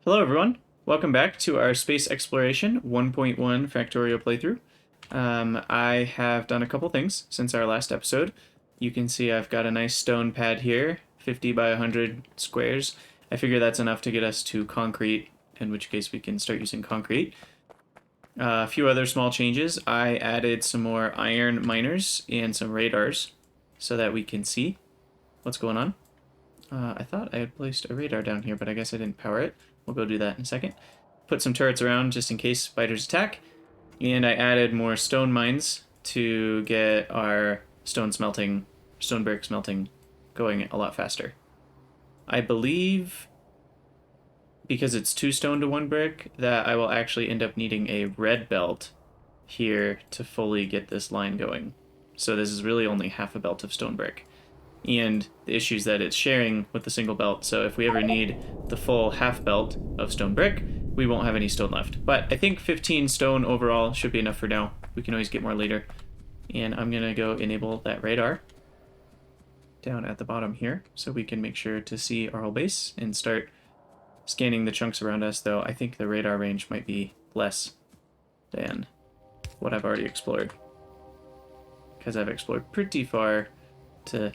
Hello everyone, welcome back to our Space Exploration 1.1 Factorio playthrough. I have done a couple things since our last episode. You can see I've got a nice stone pad here, 50 by 100 squares. I figure that's enough to get us to concrete, in which case we can start using concrete. A few other small changes. I added some more iron miners and some radars so that we can see what's going on. I thought I had placed a radar down here, but I guess I didn't power it. We'll go do that in a second. Put some turrets around just in case spiders attack. And I added more stone mines to get our stone brick smelting going a lot faster. I believe, because it's 2 stone to 1 brick, that I will actually end up needing a red belt here to fully get this line going. So this is really only half a belt of stone brick. And the issue is that it's sharing with the single belt, so if we ever need the full half belt of stone brick, we won't have any stone left. But I think 15 stone overall should be enough for now. We can always get more later. And I'm gonna go enable that radar down at the bottom here, so we can make sure to see our whole base and start scanning the chunks around us, though I think the radar range might be less than what I've already explored, because I've explored pretty far to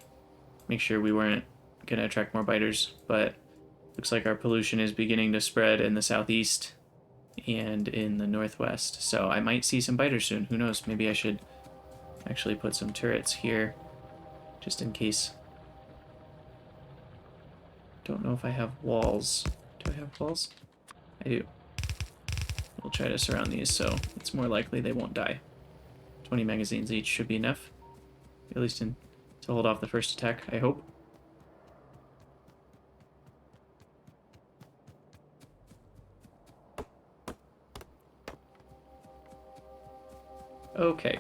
make sure we weren't going to attract more biters, but looks like our pollution is beginning to spread in the southeast and in the northwest, so I might see some biters soon. Who knows? Maybe I should actually put some turrets here just in case. Don't know if I have walls. Do I have walls? I do. We'll try to surround these so it's more likely they won't die. 20 magazines each should be enough, at least to hold off the first attack, I hope. Okay,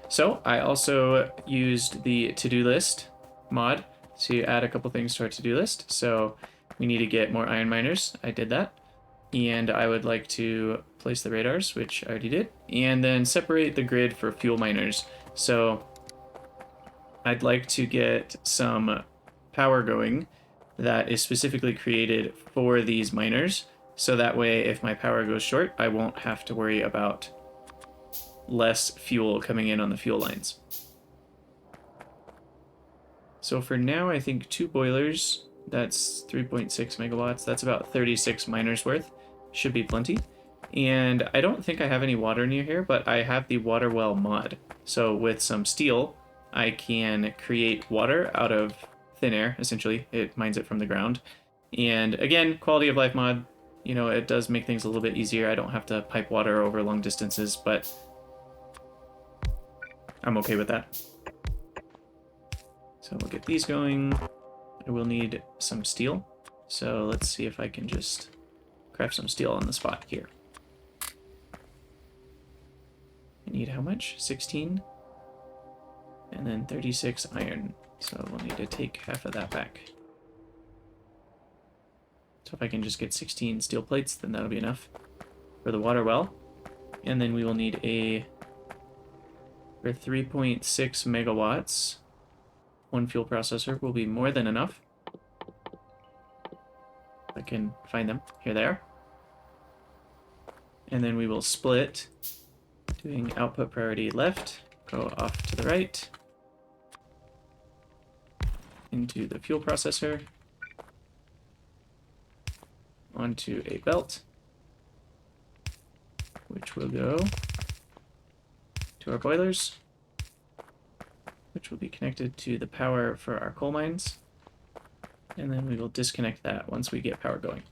so I also used the to-do list mod to add a couple things to our to-do list. So we need to get more iron miners. I did that. And I would like to place the radars, which I already did, and then separate the grid for fuel miners. So I'd like to get some power going that is specifically created for these miners, so that way if my power goes short, I won't have to worry about less fuel coming in on the fuel lines. So for now, I think 2 boilers, that's 3.6 megawatts, that's about 36 miners worth, should be plenty. And I don't think I have any water near here, but I have the water well mod. So with some steel, I can create water out of thin air, essentially. It mines it from the ground. And again, quality of life mod, you know, it does make things a little bit easier. I don't have to pipe water over long distances, but I'm okay with that. So we'll get these going. I will need some steel. So let's see if I can just craft some steel on the spot here. I need how much? 16? And then 36 iron, so we'll need to take half of that back. So if I can just get 16 steel plates, then that'll be enough for the water well. And then we will need for 3.6 megawatts, 1 fuel processor will be more than enough. I can find them. Here they are. And then we will split, doing output priority left, go off to the right, into the fuel processor, onto a belt, which will go to our boilers, which will be connected to the power for our coal mines, and then we will disconnect that once we get power going.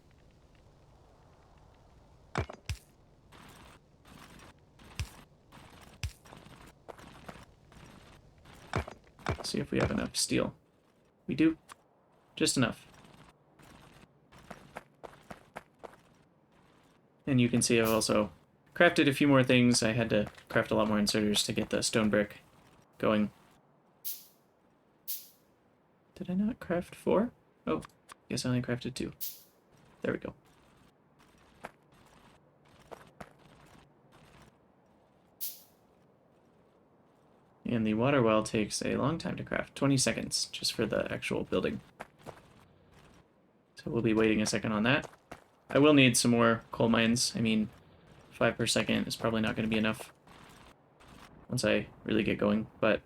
See if we have enough steel. We do. Just enough. And you can see I've also crafted a few more things. I had to craft a lot more inserters to get the stone brick going. Did I not craft 4? Oh, I guess I only crafted 2. There we go. And the water well takes a long time to craft, 20 seconds just for the actual building. So we'll be waiting a second on that. I will need some more coal mines. I mean, 5 per second is probably not going to be enough once I really get going, but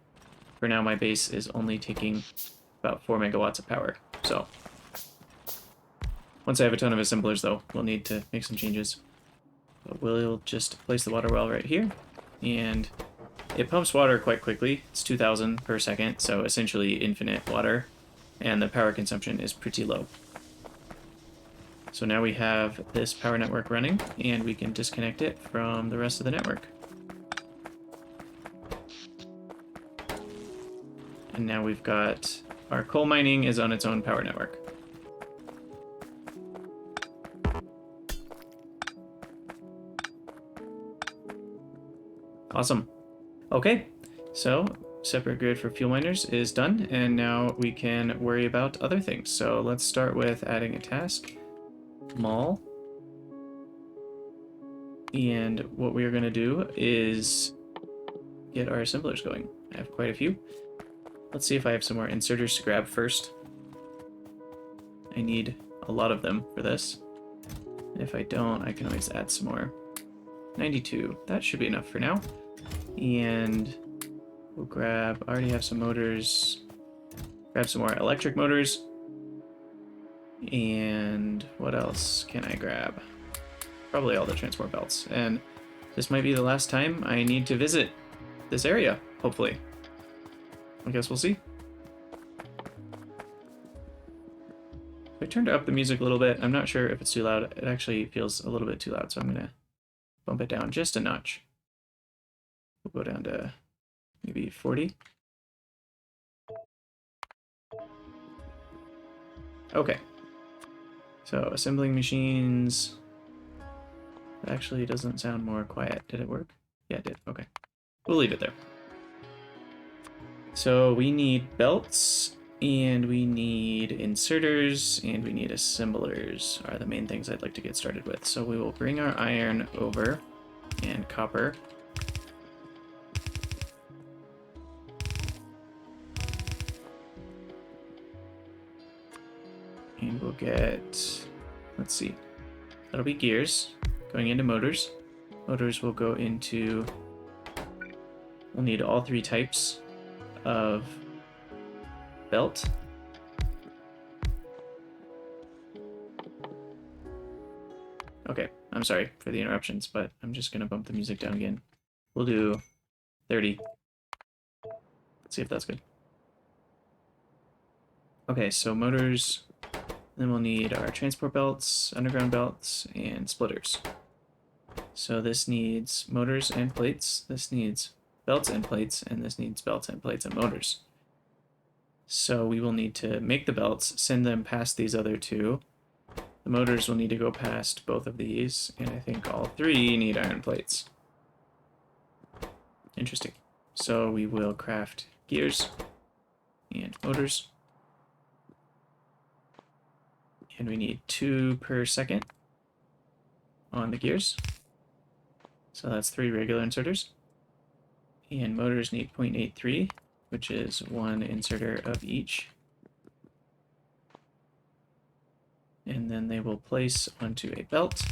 for now my base is only taking about 4 megawatts of power. So once I have a ton of assemblers, though, we'll need to make some changes. But we'll just place the water well right here, and it pumps water quite quickly. It's 2,000 per second, so essentially infinite water, and the power consumption is pretty low. So now we have this power network running, and we can disconnect it from the rest of the network. And now we've got our coal mining is on its own power network. Awesome. Okay, so separate grid for fuel miners is done, and now we can worry about other things. So let's start with adding a task, mall. And what we are going to do is get our assemblers going. I have quite a few. Let's see if I have some more inserters to grab first. I need a lot of them for this. If I don't, I can always add some more. 92, that should be enough for now. And we'll grab, I already have some motors. Grab some more electric motors. And what else can I grab? Probably all the transport belts. And this might be the last time I need to visit this area, hopefully. I guess we'll see. I turned up the music a little bit. I'm not sure if it's too loud. It actually feels a little bit too loud, so I'm going to bump it down just a notch. We'll go down to maybe 40. Okay. So assembling machines. It actually doesn't sound more quiet. Did it work? Yeah, it did. Okay. We'll leave it there. So we need belts, and we need inserters, and we need assemblers are the main things I'd like to get started with. So we will bring our iron over, and copper. And we'll get, let's see, that'll be gears going into motors. Motors will go into, we'll need all 3 types of belt. Okay, I'm sorry for the interruptions, but I'm just going to bump the music down again. We'll do 30. Let's see if that's good. Okay, so motors, then we'll need our transport belts, underground belts, and splitters. So this needs motors and plates, this needs belts and plates, and this needs belts and plates and motors. So we will need to make the belts, send them past these other 2. The motors will need to go past both of these, and I think all 3 need iron plates. Interesting. So we will craft gears and motors. And we need 2 per second on the gears. So that's 3 regular inserters. And motors need 0.83, which is 1 inserter of each. And then they will place onto a belt.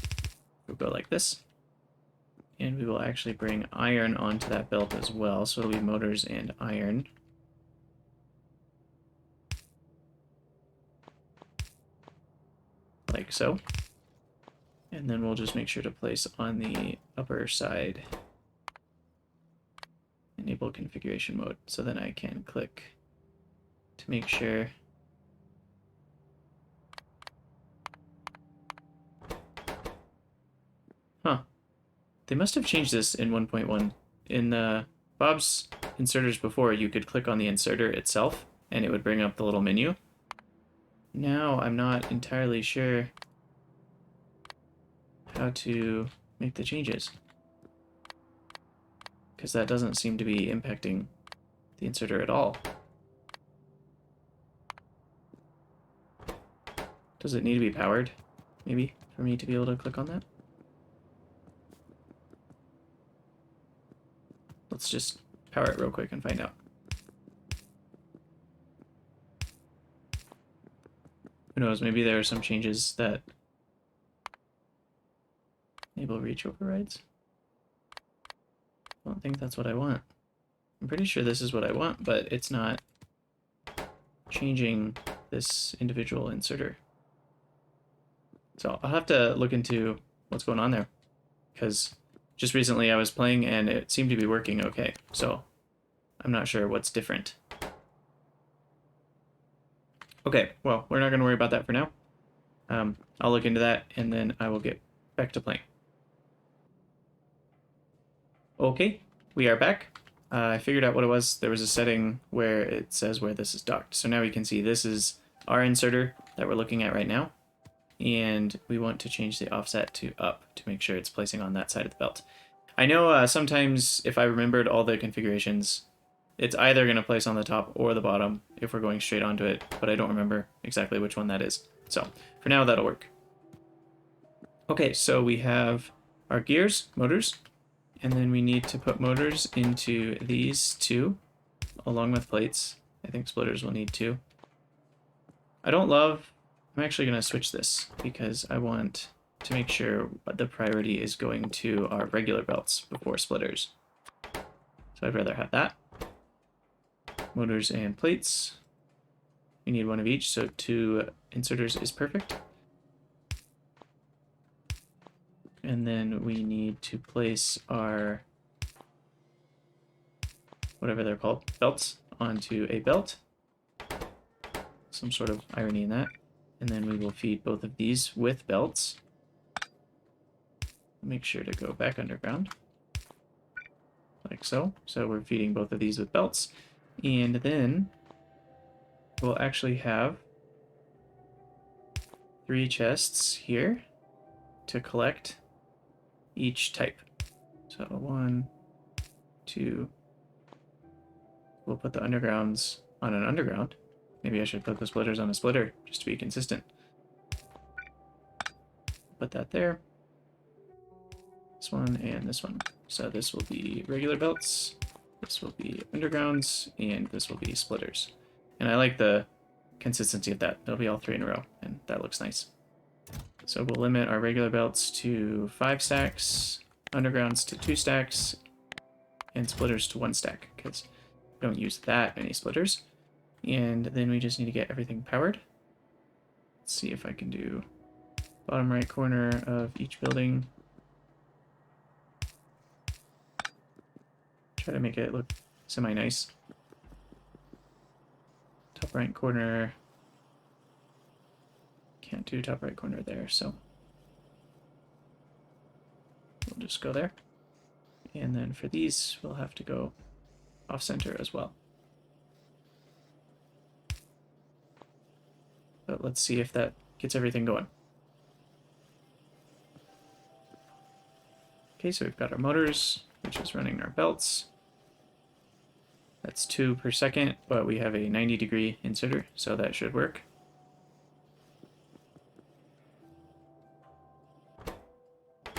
We'll go like this. And we will actually bring iron onto that belt as well. So it'll be motors and iron. Like so. And then we'll just make sure to place on the upper side enable configuration mode, so then I can click to make sure they must have changed this in 1.1. In Bob's inserters before, you could click on the inserter itself and it would bring up the little menu. Now I'm not entirely sure how to make the changes, because that doesn't seem to be impacting the inserter at all. Does it need to be powered, maybe, for me to be able to click on that? Let's just power it real quick and find out. Who knows, maybe there are some changes that Enable reach overrides. I don't think that's what I want. I'm pretty sure this is what I want, but it's not changing this individual inserter. So I'll have to look into what's going on there, because just recently I was playing and it seemed to be working okay. So I'm not sure what's different. Okay, well, we're not going to worry about that for now. I'll look into that and then I will get back to playing. Okay, we are back. I figured out what it was. There was a setting where it says where this is docked. So now we can see this is our inserter that we're looking at right now. And we want to change the offset to up to make sure it's placing on that side of the belt. I know sometimes if I remembered all the configurations, it's either going to place on the top or the bottom if we're going straight onto it, but I don't remember exactly which one that is. So for now, that'll work. Okay, so we have our gears, motors, and then we need to put motors into these two, along with plates. I think splitters will need two. I'm actually going to switch this because I want to make sure the priority is going to our regular belts before splitters. So I'd rather have that. Motors and plates. We need one of each, so 2 inserters is perfect. And then we need to place our, whatever they're called, belts onto a belt. Some sort of irony in that. And then we will feed both of these with belts. Make sure to go back underground. Like so. So we're feeding both of these with belts. And then we'll actually have 3 chests here to collect each type. So 1, 2. We'll put the undergrounds on an underground. Maybe I should put the splitters on a splitter just to be consistent. Put that there. This one and this one. So this will be regular belts, this will be undergrounds, and this will be splitters. And I like the consistency of that. They'll be all 3 in a row, and that looks nice. So we'll limit our regular belts to 5 stacks, undergrounds to 2 stacks, and splitters to 1 stack, because we don't use that many splitters. And then we just need to get everything powered. Let's see if I can do bottom right corner of each building. Try to make it look semi-nice. Top right corner. Can't do top right corner there, so we'll just go there. And then for these, we'll have to go off center as well. But let's see if that gets everything going. Okay, so we've got our motors, which is running our belts. That's 2 per second, but we have a 90-degree inserter, so that should work.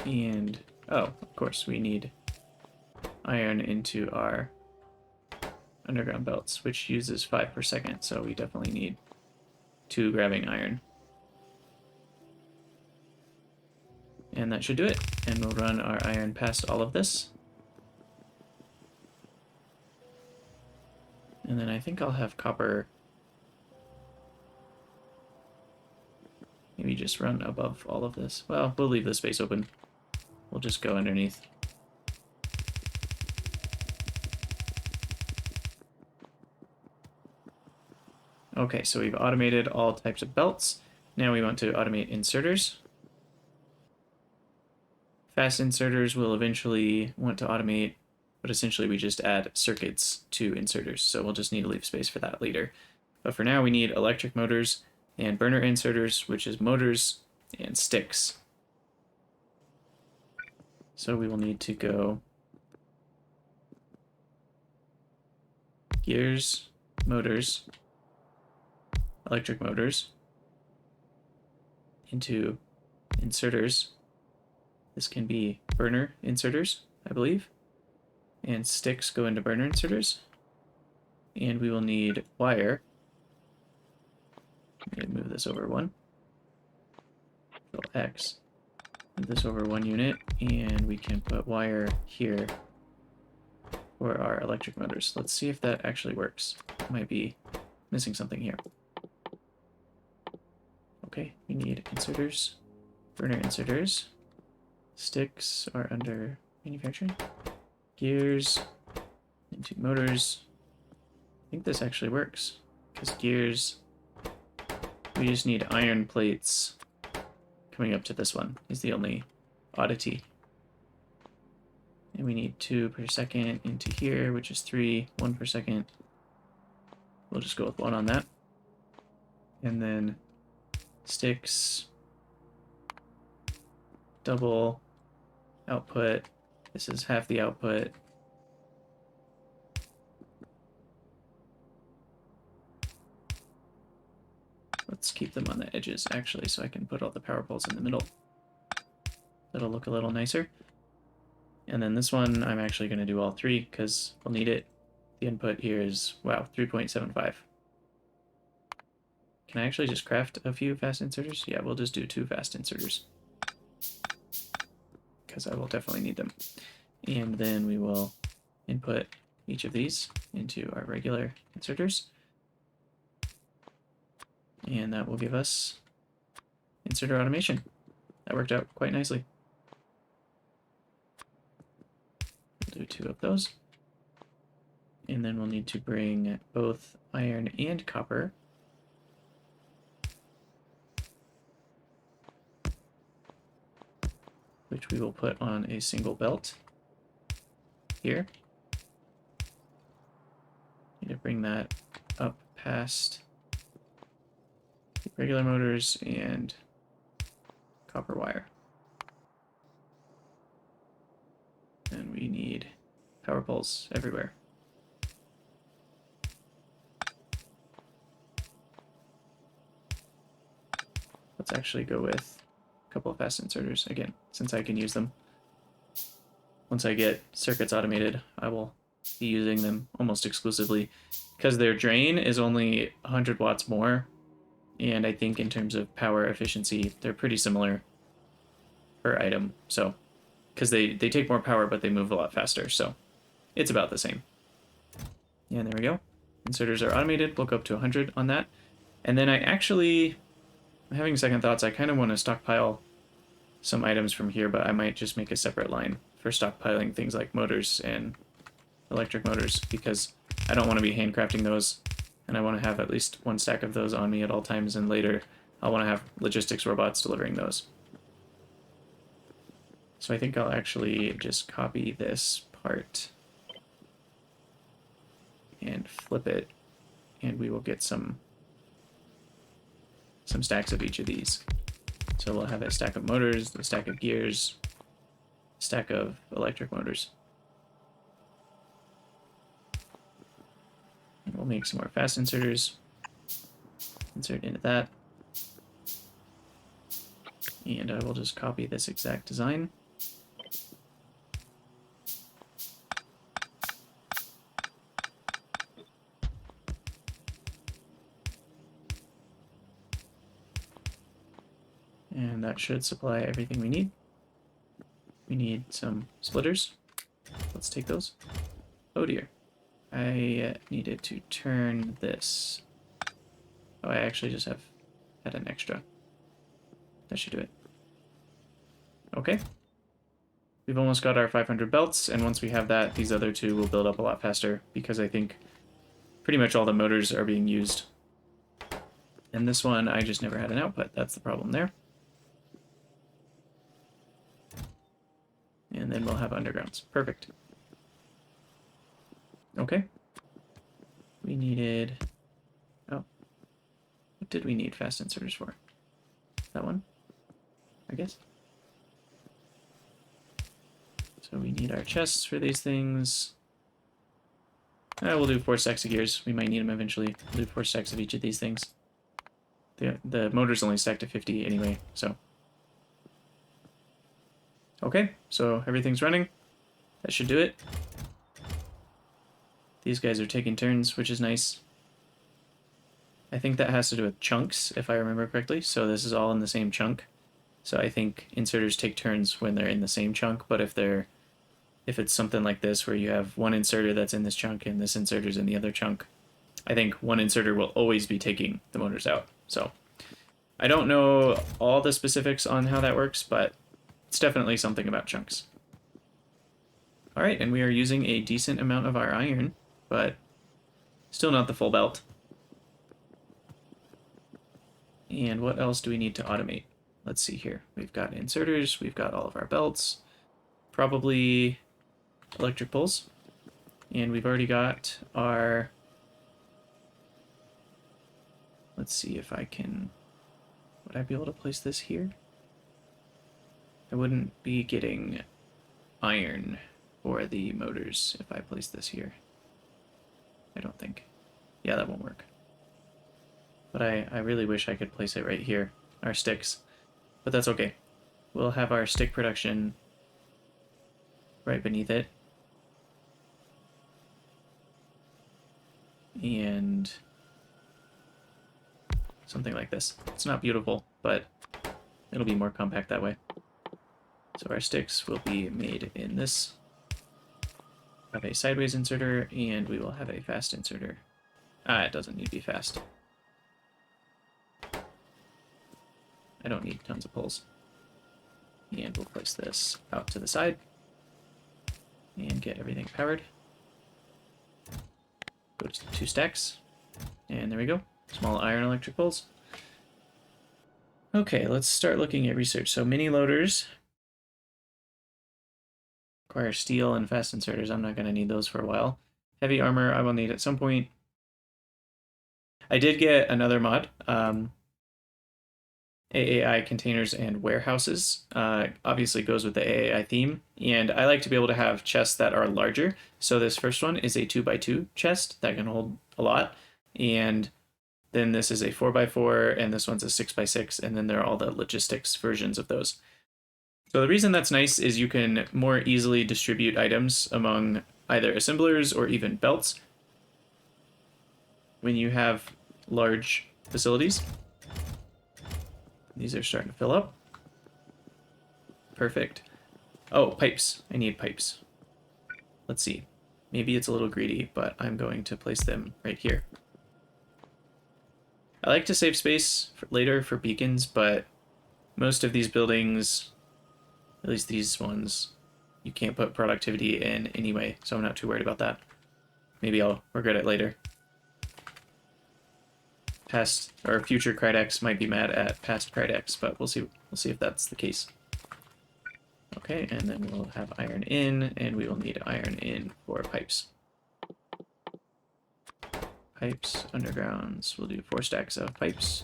And, oh, of course, we need iron into our underground belts, which uses 5 per second, so we definitely need 2 grabbing iron. And that should do it. And we'll run our iron past all of this. And then I think I'll have copper maybe just run above all of this. Well, we'll leave the space open. We'll just go underneath. Okay, so we've automated all types of belts. Now we want to automate inserters. Fast inserters will eventually want to automate, but essentially we just add circuits to inserters, so we'll just need to leave space for that later. But for now we need electric motors and burner inserters, which is motors and sticks. So we will need to go gears, motors, electric motors, into inserters. This can be burner inserters, I believe, and sticks go into burner inserters. And we will need wire. Let me move this over 1. X. Move this over 1 unit, and we can put wire here for our electric motors. Let's see if that actually works. Might be missing something here. Okay, we need inserters, burner inserters. Sticks are under manufacturing. Gears into motors. I think this actually works, because gears, we just need iron plates coming up to this one is the only oddity. And we need 2 per second into here, which is 3, 1 per second. We'll just go with 1 on that. And then sticks, double output. This is half the output. Let's keep them on the edges, actually, so I can put all the power poles in the middle. That'll look a little nicer. And then this one, I'm actually going to do all 3, because we'll need it. The input here is, wow, 3.75. Can I actually just craft a few fast inserters? Yeah, we'll just do 2 fast inserters, because I will definitely need them. And then we will input each of these into our regular inserters. And that will give us inserter automation. That worked out quite nicely. We'll do 2 of those. And then we'll need to bring both iron and copper which we will put on a single belt here. Need to bring that up past regular motors and copper wire. And we need power poles everywhere. Let's actually go with a couple of fast inserters again, since I can use them. Once I get circuits automated, I will be using them almost exclusively, because their drain is only 100 watts more, and I think in terms of power efficiency, they're pretty similar per item. So, because they take more power, but they move a lot faster, so it's about the same. And there we go. Inserters are automated. We'll go up to 100 on that. And then I'm having second thoughts. I kind of want to stockpile some items from here, but I might just make a separate line for stockpiling things like motors and electric motors, because I don't want to be handcrafting those, and I want to have at least 1 stack of those on me at all times, and later I'll want to have logistics robots delivering those. So I think I'll actually just copy this part and flip it, and we will get some stacks of each of these. So we'll have a stack of motors, a stack of gears, a stack of electric motors. And we'll make some more fast inserters. Insert into that. And I will just copy this exact design. And that should supply everything we need. We need some splitters. Let's take those. Oh dear. I needed to turn this. Oh, I actually just had an extra. That should do it. Okay. We've almost got our 500 belts, and once we have that, these other 2 will build up a lot faster, because I think pretty much all the motors are being used. And this one, I just never had an output. That's the problem there. And then we'll have undergrounds. Perfect. Okay. We needed... Oh. What did we need fast inserters for? That one? I guess. So we need our chests for these things. We'll do 4 stacks of gears. We might need them eventually. We'll do 4 stacks of each of these things. The motor's only stacked to 50 anyway, so... Okay, so everything's running. That should do it. These guys are taking turns, which is nice. I think that has to do with chunks, if I remember correctly. So this is all in the same chunk. So I think inserters take turns when they're in the same chunk, but if it's something like this where you have one inserter that's in this chunk and this inserter's in the other chunk, I think one inserter will always be taking the motors out. So I don't know all the specifics on how that works, but it's definitely something about chunks. All right, and we are using a decent amount of our iron, but still not the full belt. And what else do we need to automate? Let's see here. We've got inserters, we've got all of our belts, probably electric pulls, and we've already got our... Let's see if I can... Would I be able to place this here? I wouldn't be getting iron for the motors if I place this here. I don't think. Yeah, that won't work. But I really wish I could place it right here, our sticks. But that's okay. We'll have our stick production right beneath it. And something like this. It's not beautiful, but it'll be more compact that way. So our sticks will be made in this. Have a sideways inserter, and we will have a fast inserter. It doesn't need to be fast. I don't need tons of pulls. And we'll place this out to the side and get everything powered. Go to 2 stacks, and there we go. Small iron electric pulls. Okay, let's start looking at research. So mini loaders require steel and fast inserters. I'm not going to need those for a while. Heavy armor I will need at some point. I did get another mod. AAI Containers and Warehouses obviously goes with the AAI theme, and I like to be able to have chests that are larger. So this first one is a 2x2 chest that can hold a lot, and then this is a 4x4, and this one's a 6x6, and then there are all the logistics versions of those. So the reason that's nice is you can more easily distribute items among either assemblers or even belts when you have large facilities. These are starting to fill up. Perfect. Oh, pipes. I need pipes. Let's see. Maybe it's a little greedy, but I'm going to place them right here. I like to save space for later for beacons, but most of these buildings, at least these ones, you can't put productivity in anyway, so I'm not too worried about that. Maybe I'll regret it later. Past or future Krydax might be mad at past Krydax, but we'll see. We'll see if that's the case. Okay, and then we'll have iron in, and we will need iron in for pipes. Pipes, undergrounds. We'll do 4 stacks of pipes,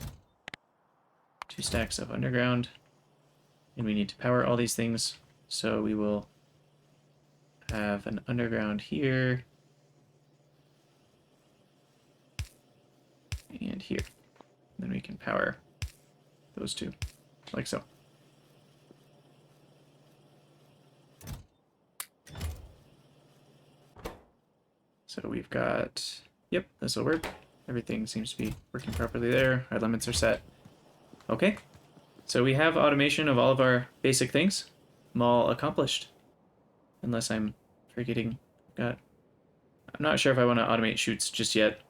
2 stacks of underground, and we need to power all these things. So we will have an underground here. And here. And then we can power those 2, like so. So we've got, yep, this will work. Everything seems to be working properly there. Our limits are set. Okay, so we have automation of all of our basic things. I'm all accomplished. Unless I'm forgetting. I'm not sure if I want to automate chutes just yet.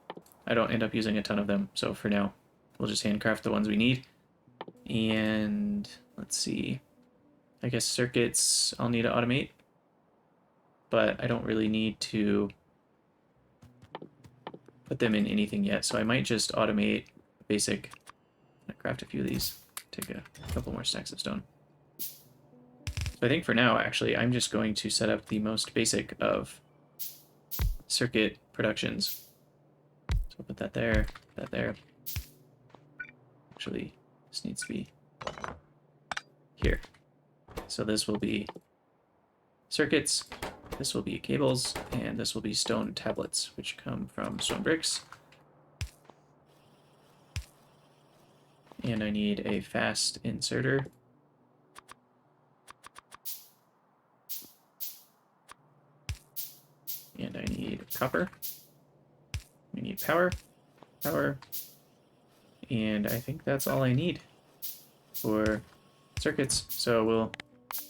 I don't end up using a ton of them, so for now, we'll just handcraft the ones we need. And let's see. I guess circuits I'll need to automate, but I don't really need to put them in anything yet, so I might just automate basic. I'm gonna craft a few of these, take a couple more stacks of stone. So I think for now, actually, I'm just going to set up the most basic of circuit productions. So I'll put that there, that there. Actually, this needs to be here. So this will be circuits, this will be cables, and this will be stone tablets, which come from stone bricks. And I need a fast inserter. And I need copper. We need power, and I think that's all I need for circuits, so we'll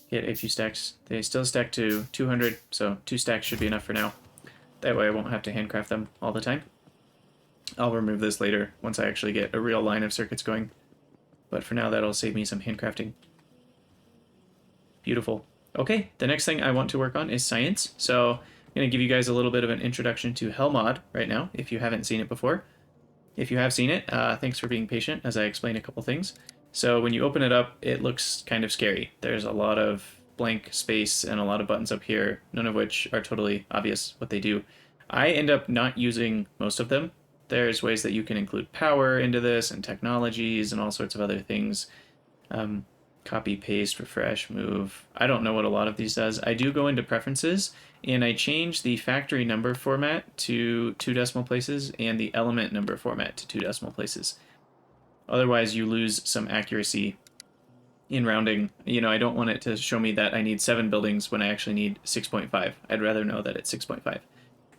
get a few stacks. They still stack to 200, so 2 stacks should be enough for now. That way I won't have to handcraft them all the time. I'll remove this later once I actually get a real line of circuits going. But for now, that'll save me some handcrafting. Beautiful. Okay, the next thing I want to work on is science. So I'm going to give you guys a little bit of an introduction to Helmod right now, if you haven't seen it before. If you have seen it, thanks for being patient as I explain a couple things. So when you open it up, it looks kind of scary. There's a lot of blank space and a lot of buttons up here, none of which are totally obvious what they do. I end up not using most of them. There's ways that you can include power into this and technologies and all sorts of other things. Copy, paste, refresh, move. I don't know what a lot of these does. I do go into preferences and I change the factory number format to 2 decimal places and the element number format to 2 decimal places. Otherwise, you lose some accuracy in rounding. You know, I don't want it to show me that I need 7 buildings when I actually need 6.5. I'd rather know that it's 6.5.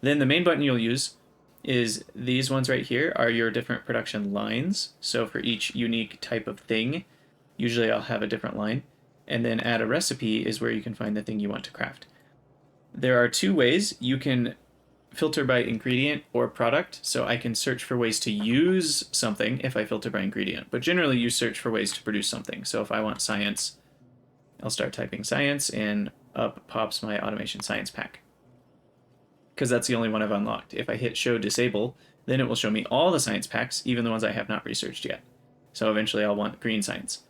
Then the main button you'll use is these ones right here are your different production lines. So for each unique type of thing, usually I'll have a different line. And then add a recipe is where you can find the thing you want to craft. There are 2 ways. You can filter by ingredient or product. So I can search for ways to use something if I filter by ingredient. But generally you search for ways to produce something. So if I want science, I'll start typing science and up pops my automation science pack, because that's the only one I've unlocked. If I hit show disable, then it will show me all the science packs, even the ones I have not researched yet. So eventually I'll want green science.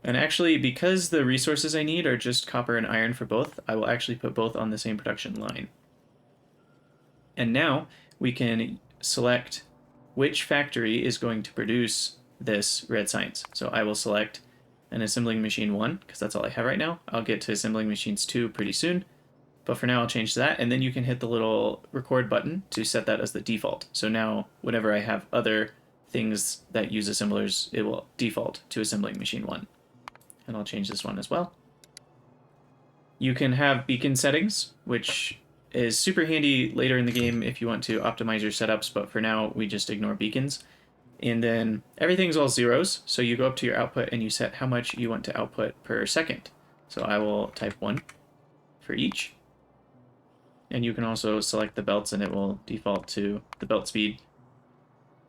And actually, because the resources I need are just copper and iron for both, I will actually put both on the same production line. And now we can select which factory is going to produce this red science. So I will select an assembling machine 1, because that's all I have right now. I'll get to assembling machines 2 pretty soon. But for now, I'll change that, and then you can hit the little record button to set that as the default. So now, whenever I have other things that use assemblers, it will default to assembling machine 1. And I'll change this one as well. You can have beacon settings, which is super handy later in the game if you want to optimize your setups, but for now, we just ignore beacons. And then everything's all zeros, so you go up to your output and you set how much you want to output per second. So I will type 1 for each. And you can also select the belts and it will default to the belt speed.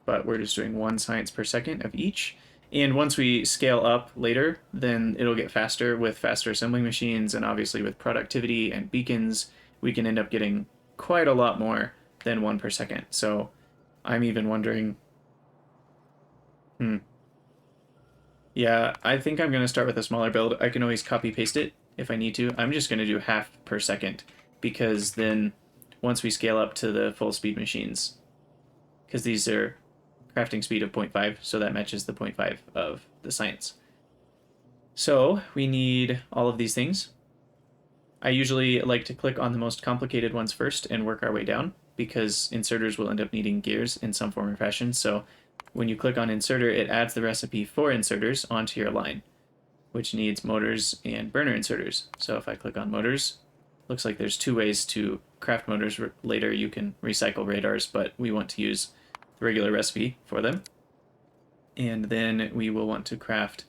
But we're just doing 1 science per second of each. And once we scale up later, then it'll get faster with faster assembling machines, and obviously with productivity and beacons, we can end up getting quite a lot more than 1 per second. So I'm even wondering, yeah, I think I'm going to start with a smaller build. I can always copy paste it if I need to. I'm just going to do half per second, because then once we scale up to the full speed machines, because these are crafting speed of 0.5, so that matches the 0.5 of the science. So we need all of these things. I usually like to click on the most complicated ones first and work our way down, because inserters will end up needing gears in some form or fashion. So when you click on inserter, it adds the recipe for inserters onto your line, which needs motors and burner inserters. So if I click on motors, looks like there's 2 ways to craft motors. Later you can recycle radars, but we want to use the regular recipe for them. And then we will want to craft,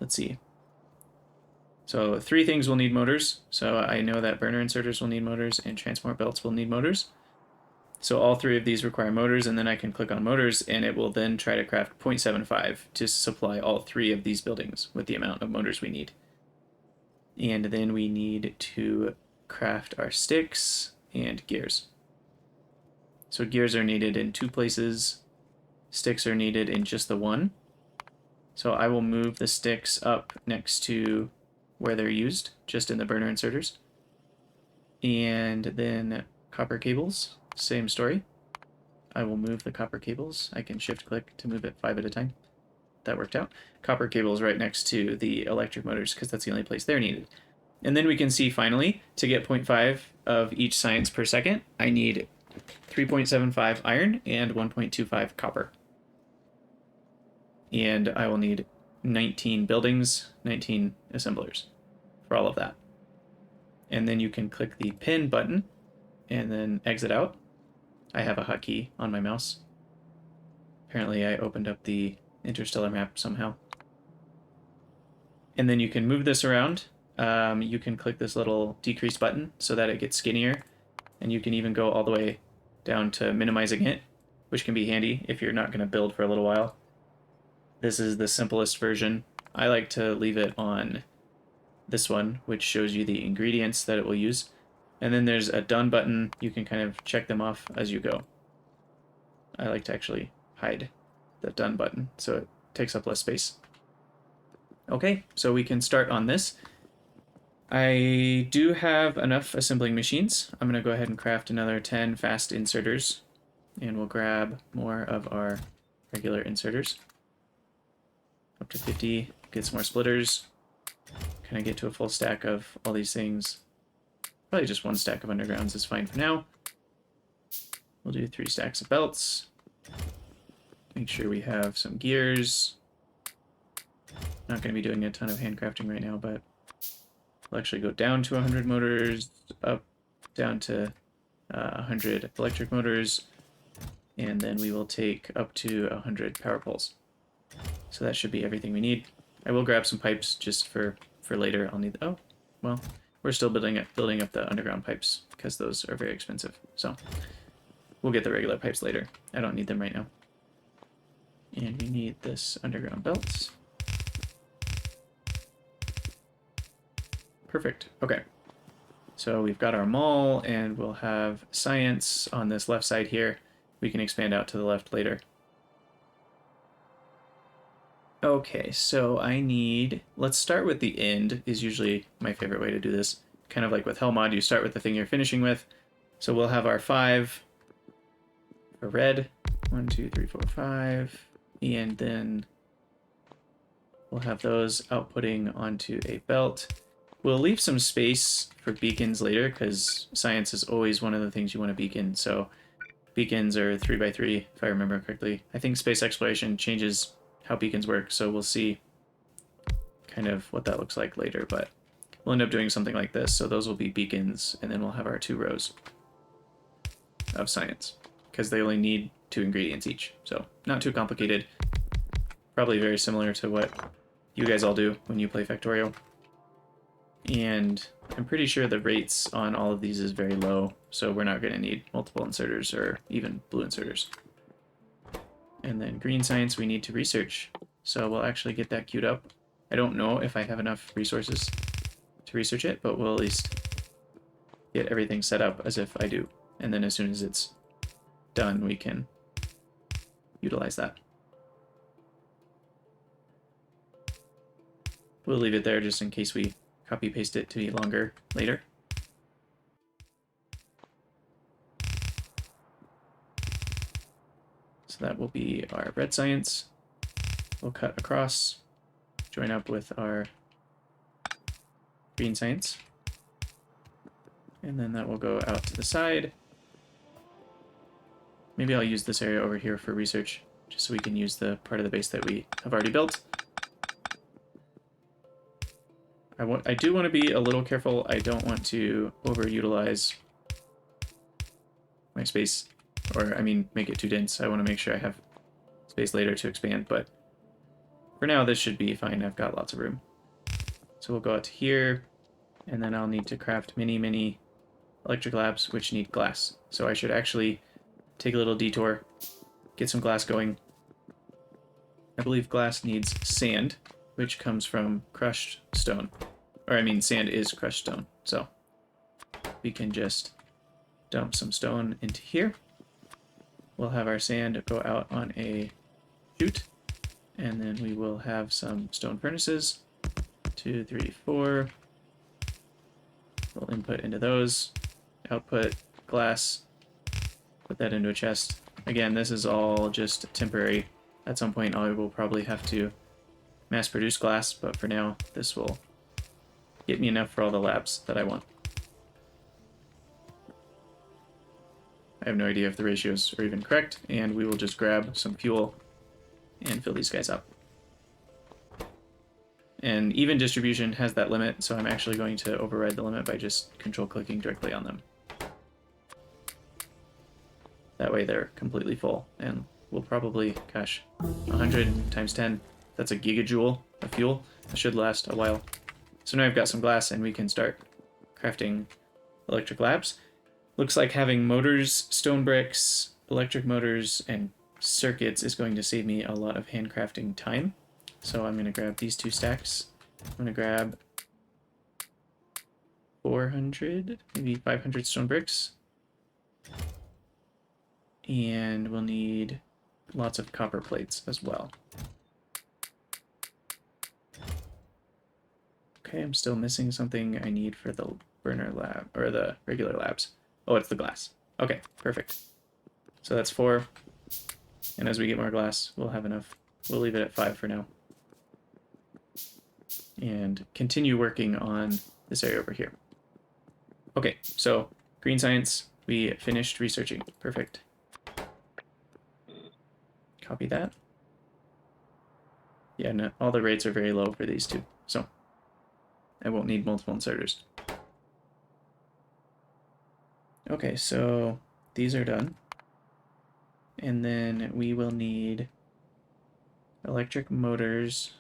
let's see. So 3 things will need motors. So I know that burner inserters will need motors and transport belts will need motors. So all 3 of these require motors, and then I can click on motors and it will then try to craft 0.75 to supply all 3 of these buildings with the amount of motors we need. And then we need to craft our sticks and gears. So gears are needed in 2 places. Sticks are needed in just the 1. So I will move the sticks up next to where they're used, just in the burner inserters. And then copper cables, same story. I will move the copper cables. I can shift click to move it 5 at a time. That worked out. Copper cables right next to the electric motors, because that's the only place they're needed. And then we can see finally, to get 0.5 of each science per second, I need 3.75 iron and 1.25 copper. And I will need 19 buildings, 19 assemblers for all of that. And then you can click the pin button and then exit out. I have a hotkey on my mouse. Apparently I opened up the interstellar map somehow. And then you can move this around. You can click this little decrease button so that it gets skinnier. And you can even go all the way down to minimizing it, which can be handy if you're not going to build for a little while. This is the simplest version. I like to leave it on this one, which shows you the ingredients that it will use. And then there's a done button. You can kind of check them off as you go. I like to actually hide the done button so it takes up less space. Okay, so we can start on this. I do have enough assembling machines. I'm going to go ahead and craft another 10 fast inserters, and we'll grab more of our regular inserters. Up to 50, get some more splitters. Kind of get to a full stack of all these things. Probably just one stack of undergrounds is fine for now. We'll do 3 stacks of belts. Make sure we have some gears. Not going to be doing a ton of handcrafting right now, but we'll actually go down to 100 motors, up, down to 100 electric motors, and then we will take up to 100 power poles. So that should be everything we need. I will grab some pipes just for later. I'll need. Oh, well, we're still building up the underground pipes because those are very expensive. So we'll get the regular pipes later. I don't need them right now. And we need this underground belts. Perfect. Okay. So we've got our mall, and we'll have science on this left side here. We can expand out to the left later. Okay, so I need... Let's start with the end, is usually my favorite way to do this. Kind of like with Helmod, you start with the thing you're finishing with. So we'll have our 5 for red. 1, 2, 3, 4, 5. And then we'll have those outputting onto a belt. We'll leave some space for beacons later, because science is always one of the things you want to beacon. So beacons are 3x3, if I remember correctly. I think space exploration changes how beacons work, so we'll see kind of what that looks like later. But we'll end up doing something like this. So those will be beacons, and then we'll have our 2 rows of science, because they only need 2 ingredients each. So not too complicated. Probably very similar to what you guys all do when you play Factorio. And I'm pretty sure the rates on all of these is very low, so we're not going to need multiple inserters or even blue inserters. And then green science we need to research, so we'll actually get that queued up. I don't know if I have enough resources to research it, but we'll at least get everything set up as if I do. And then as soon as it's done, we can utilize that. We'll leave it there just in case we copy paste it to be longer later. So that will be our red science. We'll cut across, join up with our green science, and then that will go out to the side. Maybe I'll use this area over here for research, just so we can use the part of the base that we have already built. I do want to be a little careful. I don't want to overutilize my space, or I mean, make it too dense. I want to make sure I have space later to expand, but for now, this should be fine. I've got lots of room. So we'll go out to here, and then I'll need to craft mini electric labs, which need glass. So I should actually take a little detour, get some glass going. I believe glass needs sand, which comes from crushed stone. Or I mean, sand is crushed stone. So we can just dump some stone into here. We'll have our sand go out on a chute, and then we will have some stone furnaces. 2, 3, 4. We'll input into those. Output glass. Put that into a chest. Again, this is all just temporary. At some point, I will probably have to mass produce glass, but for now, this will get me enough for all the labs that I want. I have no idea if the ratios are even correct, and we will just grab some fuel and fill these guys up. And even distribution has that limit, so I'm actually going to override the limit by just control-clicking directly on them. That way they're completely full, and we'll probably, gosh, 100 times 10, That's a gigajoule of fuel. That should last a while. So now I've got some glass and we can start crafting electric labs. Looks like having motors, stone bricks, electric motors, and circuits is going to save me a lot of handcrafting time. So I'm going to grab these 2 stacks. I'm going to grab 400, maybe 500 stone bricks. And we'll need lots of copper plates as well. Okay, I'm still missing something I need for the burner lab, or the regular labs. Oh, it's the glass. Okay, perfect. So that's 4. And as we get more glass, we'll have enough. We'll leave it at 5 for now. And continue working on this area over here. Okay, so green science, we finished researching. Perfect. Copy that. Yeah, no, all the rates are very low for these 2, so I won't need multiple inserters. Okay, so these are done. And then we will need electric motors.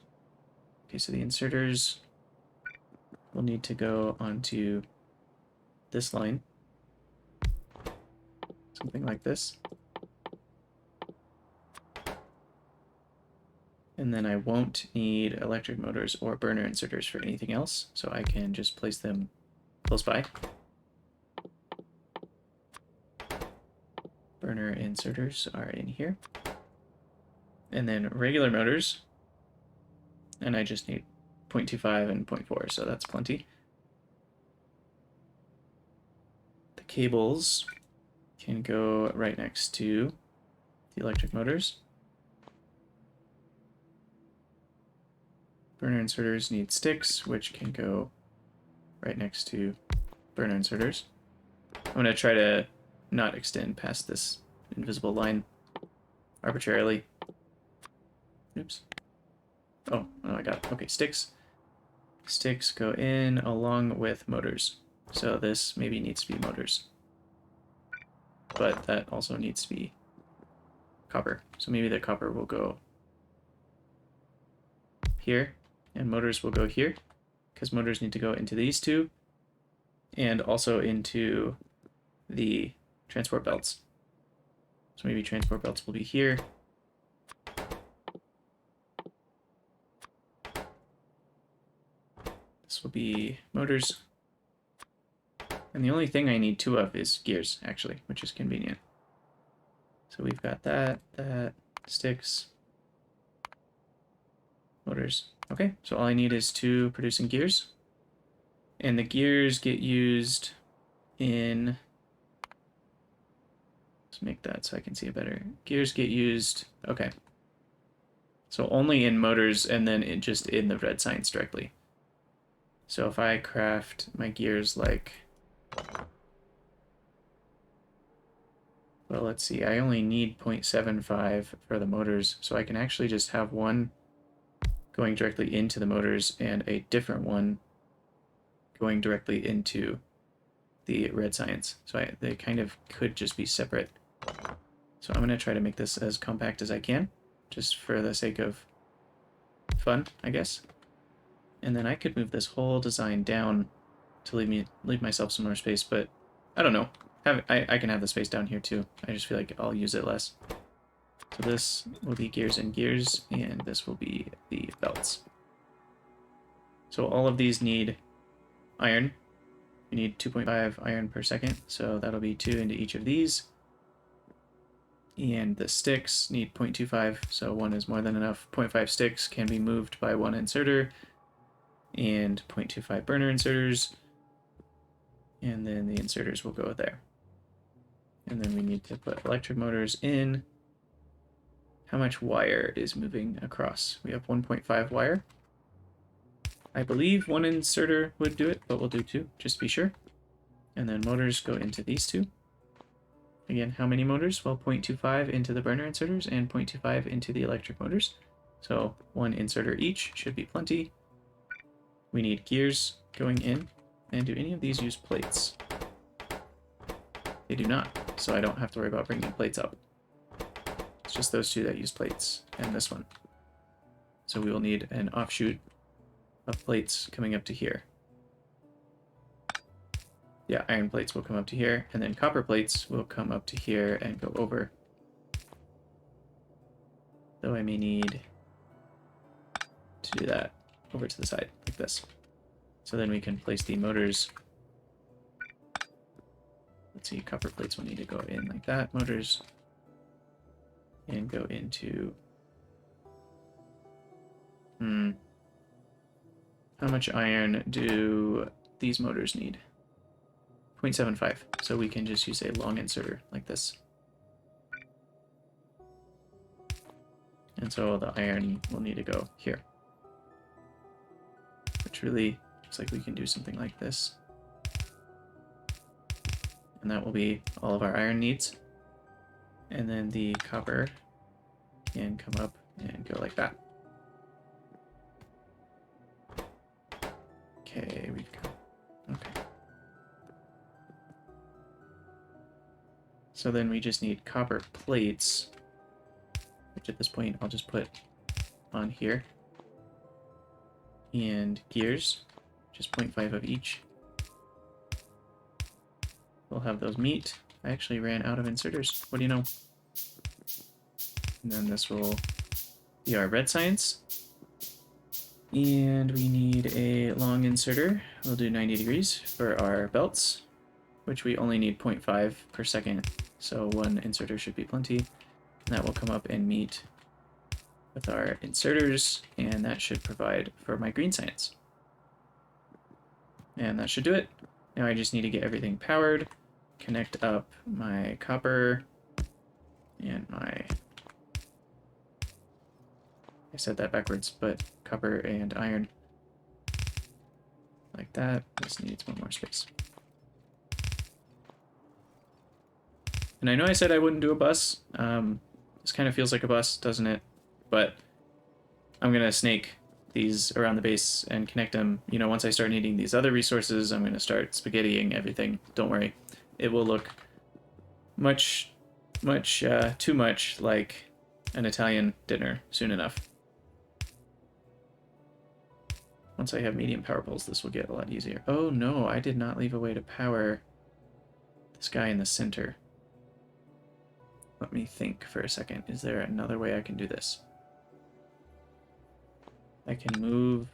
Okay, so the inserters will need to go onto this line. Something like this. And then I won't need electric motors or burner inserters for anything else, so I can just place them close by. Burner inserters are in here. And then regular motors, and I just need 0.25 and 0.4, so that's plenty. The cables can go right next to the electric motors. Burner inserters need sticks, which can go right next to burner inserters. I'm going to try to not extend past this invisible line arbitrarily. Oops. Oh, I got it. Okay, sticks. Sticks go in along with motors. So this maybe needs to be motors. But that also needs to be copper. So maybe the copper will go here, and motors will go here, because motors need to go into these 2, and also into the transport belts. So maybe transport belts will be here. This will be motors. And the only thing I need 2 of is gears, actually, which is convenient. So we've got that, sticks, motors. Okay, so all I need is 2 producing gears. And the gears get used in... Let's make that so I can see it better. Gears get used... Okay. So only in motors, and then just in the red science directly. So if I craft my gears like... Well, let's see. I only need 0.75 for the motors, so I can actually just have one going directly into the motors and a different one going directly into the red science. So they kind of could just be separate. So I'm going to try to make this as compact as I can, just for the sake of fun, I guess. And then I could move this whole design down to leave myself some more space, but I don't know. I can have the space down here too. I just feel like I'll use it less. So this will be gears and gears, and this will be the belts. So all of these need iron. You need 2.5 iron per second, so that'll be 2 into each of these. And the sticks need 0.25, so 1 is more than enough. 0.5 sticks can be moved by 1 inserter, and 0.25 burner inserters. And then the inserters will go there. And then we need to put electric motors in. How much wire is moving across? We have 1.5 wire. I believe 1 inserter would do it, but we'll do 2, just to be sure. And then motors go into these 2. Again, how many motors? Well, 0.25 into the burner inserters and 0.25 into the electric motors. So 1 inserter each should be plenty. We need gears going in. And do any of these use plates? They do not, so I don't have to worry about bringing plates up. It's just those 2 that use plates, and this one. So we will need an offshoot of plates coming up to here. Yeah, iron plates will come up to here, and then copper plates will come up to here and go over. Though I may need to do that over to the side, like this. So then we can place the motors. Let's see, copper plates will need to go in like that, motors, and go into... How much iron do these motors need? 0.75, so we can just use a long inserter like this. And so the iron will need to go here. Which really looks like we can do something like this. And that will be all of our iron needs. And then the copper can come up and go like that. Okay, we've got... Okay. So then we just need copper plates, which at this point I'll just put on here. And gears, just 0.5 of each. We'll have those meet. I actually ran out of inserters. What do you know? And then this will be our red science. And we need a long inserter. We'll do 90 degrees for our belts, which we only need 0.5 per second. So one inserter should be plenty. And that will come up and meet with our inserters, and that should provide for my green science. And that should do it. Now I just need to get everything powered, connect up my copper and my... I said that backwards, but copper and iron. Like that. This needs one more space. And I know I said I wouldn't do a bus. This kind of feels like a bus, doesn't it? But I'm going to snake these around the base and connect them. You know, once I start needing these other resources, I'm going to start spaghettiing everything. Don't worry. It will look much too much like an Italian dinner soon enough. Once I have medium power poles, this will get a lot easier. Oh no, I did not leave a way to power this guy in the center. Let me think for a second. Is there another way I can do this? I can move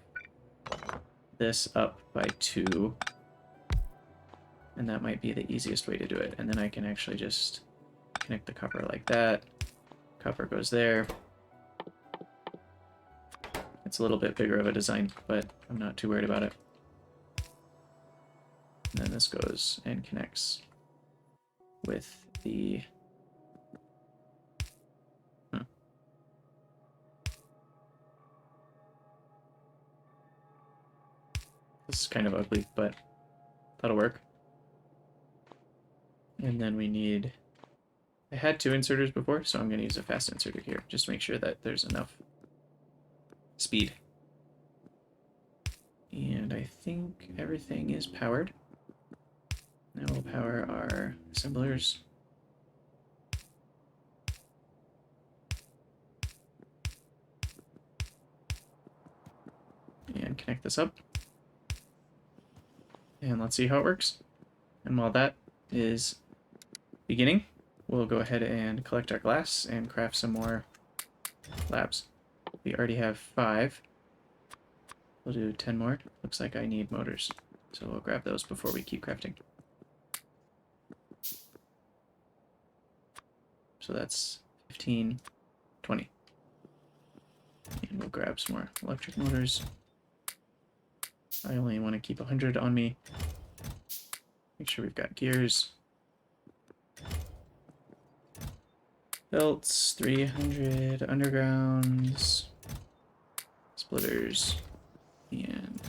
this up by 2. And that might be the easiest way to do it. And then I can actually just connect the copper like that. Copper goes there. It's a little bit bigger of a design, but I'm not too worried about it. And then this goes and connects with the... This is kind of ugly, but that'll work. And then we need... I had 2 inserters before, so I'm going to use a fast inserter here. Just to make sure that there's enough speed. And I think everything is powered. Now we'll power our assemblers. And connect this up. And let's see how it works. And while that is beginning, we'll go ahead and collect our glass and craft some more labs. We already have 5. We'll do 10 more. Looks like I need motors. So we'll grab those before we keep crafting. So that's 15, 20. And we'll grab some more electric motors. I only want to keep 100 on me. Make sure we've got gears. Belts, 300 undergrounds, splitters, and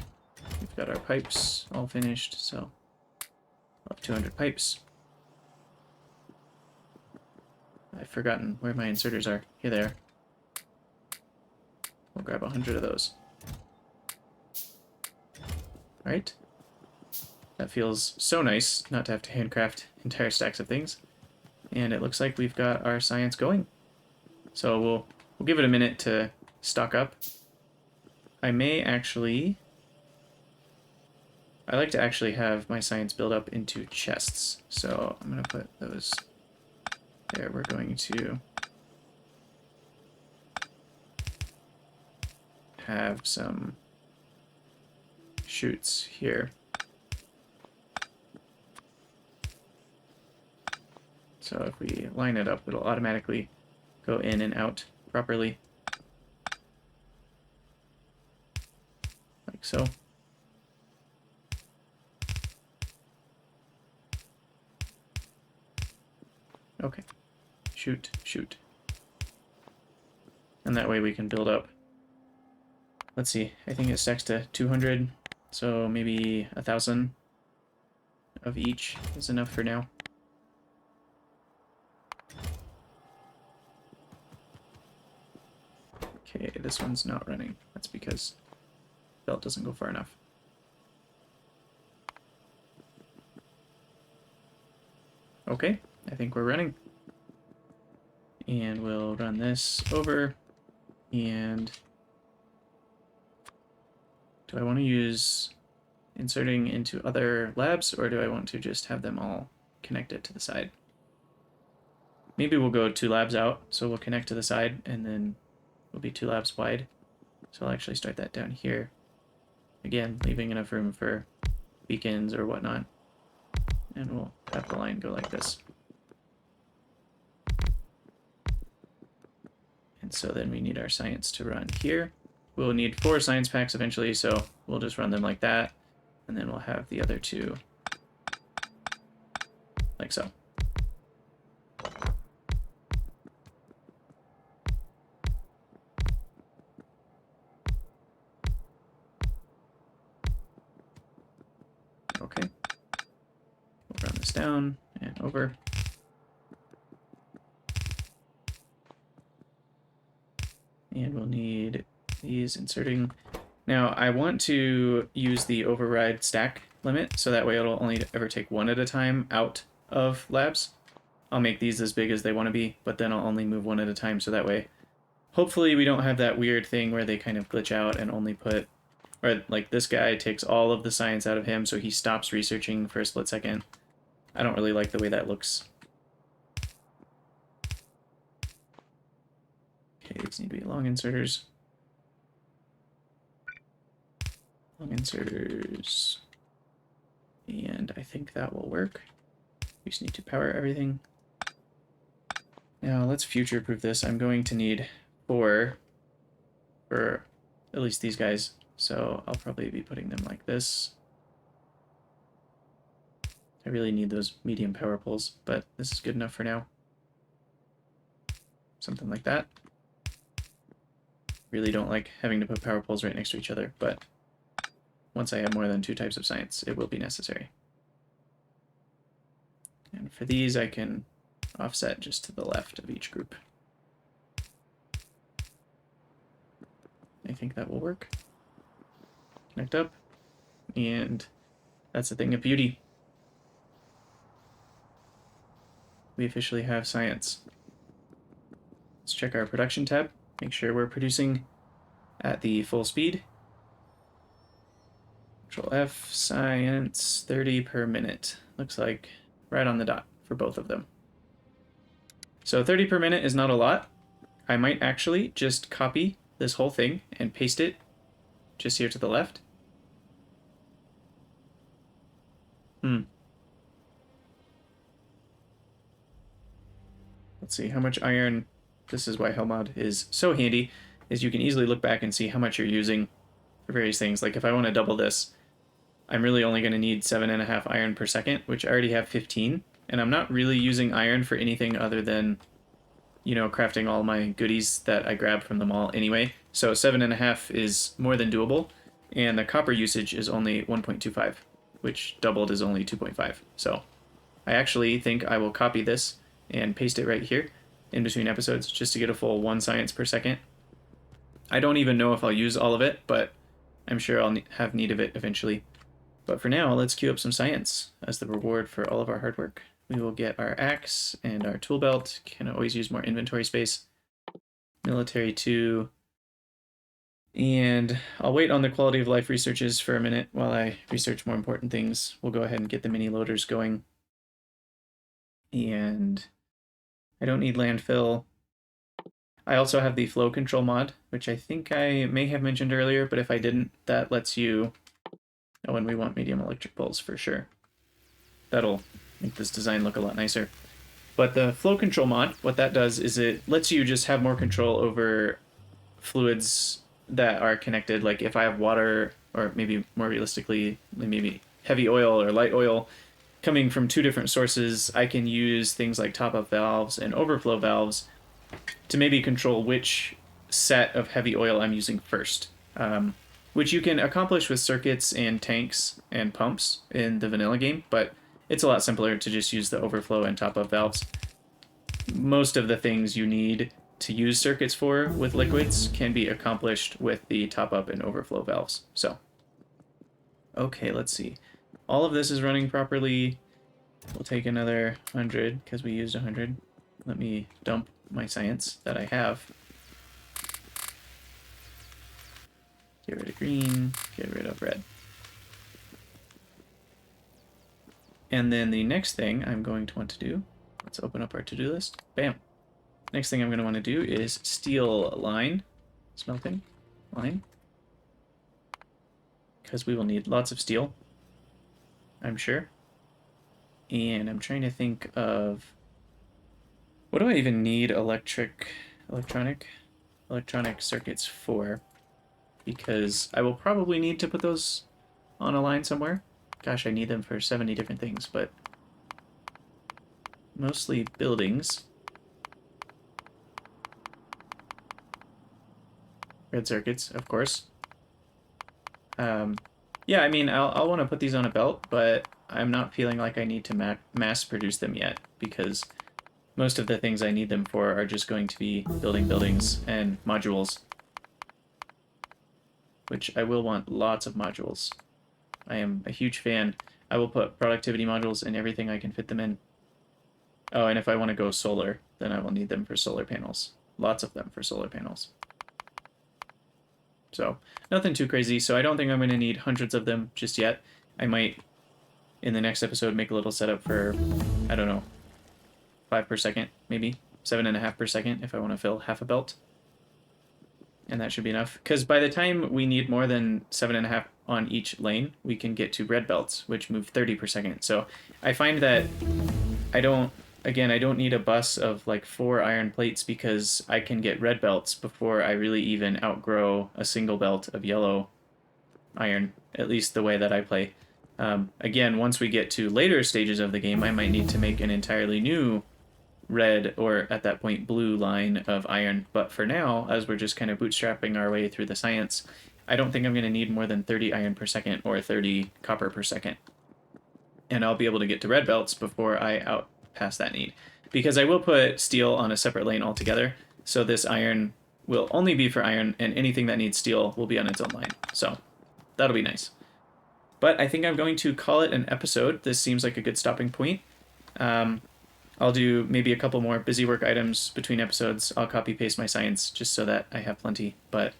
we've got our pipes all finished, so we'll have 200 pipes. I've forgotten where my inserters are. Here they are. We'll grab 100 of those. Alright. That feels so nice not to have to handcraft entire stacks of things. And it looks like we've got our science going. So we'll give it a minute to stock up I may actually... I like to actually have my science build up into chests. So I'm going to put those there. We're going to have some chutes here. So if we line it up, it'll automatically go in and out properly. Like so. Okay. Shoot, shoot. And that way we can build up. Let's see, I think it stacks to 200, so maybe 1,000 of each is enough for now. Okay, this one's not running. That's because the belt doesn't go far enough. Okay, I think we're running. And we'll run this over. And do I want to use inserting into other labs, or do I want to just have them all connected to the side? Maybe we'll go 2 labs out, so we'll connect to the side, and then we'll be 2 labs wide. So I'll actually start that down here. Again, leaving enough room for beacons or whatnot. And we'll have the line go like this. And so then we need our science to run here. We'll need 4 science packs eventually, so we'll just run them like that. And then we'll have the other 2 like so. Okay. We'll run this down and over. And we'll need these inserting. Now, I want to use the override stack limit, so that way it'll only ever take 1 at a time out of labs. I'll make these as big as they want to be, but then I'll only move 1 at a time, so that way hopefully we don't have that weird thing where they kind of glitch out and only put, or like this guy takes all of the science out of him, so he stops researching for a split second. I don't really like the way that looks. Okay, these need to be long inserters. Long inserters. And I think that will work. We just need to power everything. Now let's future-proof this. I'm going to need 4 for at least these guys. So I'll probably be putting them like this. I really need those medium power poles, but this is good enough for now. Something like that. Really don't like having to put power poles right next to each other, but once I have more than 2 types of science, it will be necessary. And for these, I can offset just to the left of each group. I think that will work. Connect up, and that's a thing of beauty. We officially have science. Let's check our production tab, make sure we're producing at the full speed. Control F, science, 30 per minute. Looks like right on the dot for both of them. So 30 per minute is not a lot. I might actually just copy this whole thing and paste it just here to the left. Let's see how much iron. This is why Helmod is so handy, is you can easily look back and see how much you're using for various things. Like if I want to double this, I'm really only going to need 7.5 iron per second, which I already have 15. And I'm not really using iron for anything other than, you know, crafting all my goodies that I grab from the mall anyway. So 7.5 is more than doable. And the copper usage is only 1.25, which doubled is only 2.5. So I actually think I will copy this and paste it right here in between episodes just to get a full 1 science per second. I don't even know if I'll use all of it, but I'm sure I'll have need of it eventually. But for now, let's queue up some science as the reward for all of our hard work. We will get our axe and our tool belt. Can always use more inventory space. Military 2 And I'll wait on the quality of life researches for a minute while I research more important things. We'll go ahead and get the mini loaders going. And I don't need landfill. I also have the flow control mod, which I think I may have mentioned earlier, but if I didn't, that lets you know when we want medium electric pulls for sure. That'll make this design look a lot nicer. But the flow control mod, what that does is it lets you just have more control over fluids that are connected. Like if I have water, or maybe more realistically, maybe heavy oil or light oil coming from two different sources, I can use things like top-up valves and overflow valves to maybe control which set of heavy oil I'm using first, which you can accomplish with circuits and tanks and pumps in the vanilla game, but it's a lot simpler to just use the overflow and top-up valves. Most of the things you need to use circuits for with liquids can be accomplished with the top-up and overflow valves. So, okay, let's see. All of this is running properly. We'll take another 100 because we used 100. Let me dump my science that I have. Get rid of green, get rid of red. And then the next thing I'm going to want to do, let's open up our to-do list. Bam. Next thing I'm going to want to do is steel line, smelting line, because we will need lots of steel, I'm sure. And I'm trying to think of, what do I even need electronic circuits for? Because I will probably need to put those on a line somewhere. Gosh, I need them for 70 different things, but mostly buildings. Red circuits, of course. Yeah, I mean, I'll want to put these on a belt, but I'm not feeling like I need to mass produce them yet, because most of the things I need them for are just going to be building buildings and modules, which I will want lots of modules. I am a huge fan. I will put productivity modules in everything I can fit them in. Oh, and if I want to go solar, then I will need them for solar panels. Lots of them for solar panels. So, nothing too crazy, so I don't think I'm going to need hundreds of them just yet. I might, in the next episode, make a little setup for, I don't know, 5 per second, maybe 7.5 per second if I want to fill half a belt. And that should be enough. Because by the time we need more than 7.5 on each lane, we can get to red belts, which move 30 per second. So I find that I don't need a bus of like 4 iron plates because I can get red belts before I really even outgrow a single belt of yellow iron, at least the way that I play. Again, once we get to later stages of the game, I might need to make an entirely new red, or at that point blue, line of iron. But for now, as we're just kind of bootstrapping our way through the science, I don't think I'm going to need more than 30 iron per second or 30 copper per second. And I'll be able to get to red belts before I outpass that need. Because I will put steel on a separate lane altogether, so this iron will only be for iron, and anything that needs steel will be on its own line. So that'll be nice. But I think I'm going to call it an episode. This seems like a good stopping point. I'll do maybe a couple more busy work items between episodes. I'll copy paste my science just so that I have plenty. But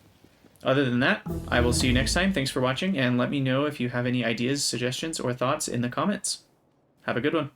other than that, I will see you next time. Thanks for watching, and let me know if you have any ideas, suggestions, or thoughts in the comments. Have a good one.